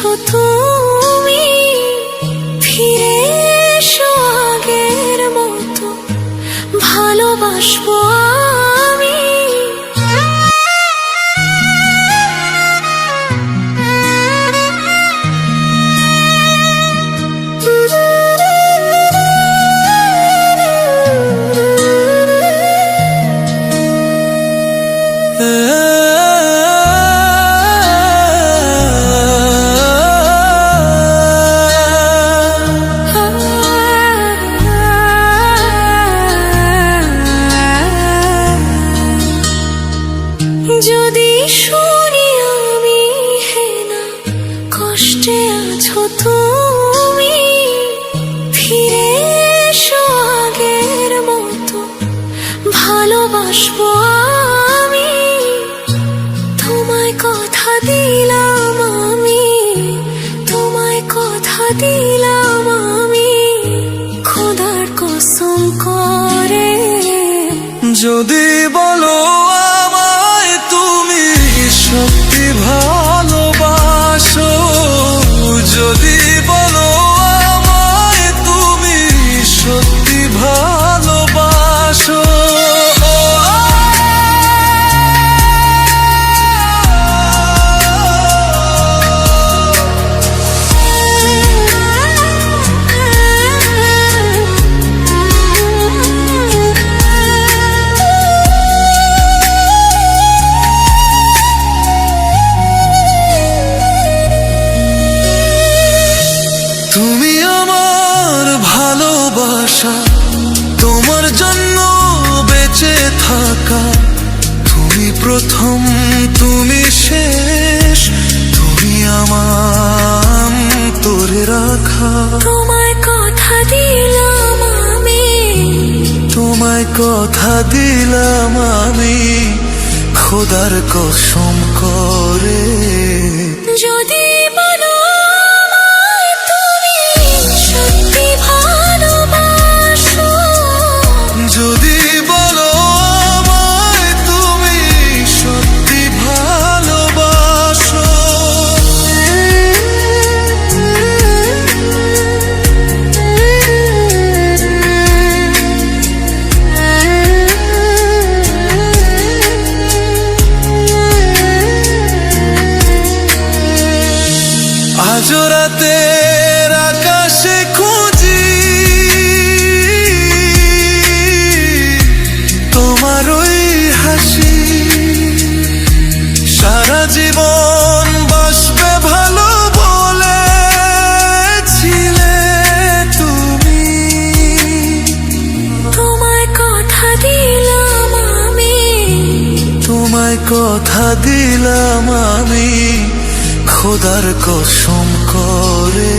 আছো তুমি, ফিরে এসো আগের মতো, ভালোবাসবো আমি। যদি শুনি আমি হেনা কষ্টে আছো তুমি, ফিরে এসো আগের মতো, ভালোবাসবো আমি। তোমায় কথা দিলাম আমি, তোমায় কথা দিলাম আমি, খোদার কসম করে। যদি বলো আমায় তুমি সত্যি ভালোবাসো, যদি বলো আমায় তুমি সত্যি ভালোবাসো, তুমি আমার ভালোবাসা, তোমার জন্য বেঁচে থাকা, তুমি প্রথম তুমি শেষ, তুমি আমার তোরে রাখা। তোমায় কথা দিলাম আমি, তোমায় কথা দিলাম আমি, খোদার কসম করে। যদি বলো আমায় তুমি সত্যি ভালোবাসো, যদি বলো আমায় তুমি সত্যি ভালোবাসো, আজ রাতের আকাশে খুঁজি তোমার ওই হাসি, সারা জীবন বাসবে ভালো বলেছিলে তুমি। তোমায় কথা দিলাম আমি, তোমায় কথা দিলাম আমি, খোদার কসম করে।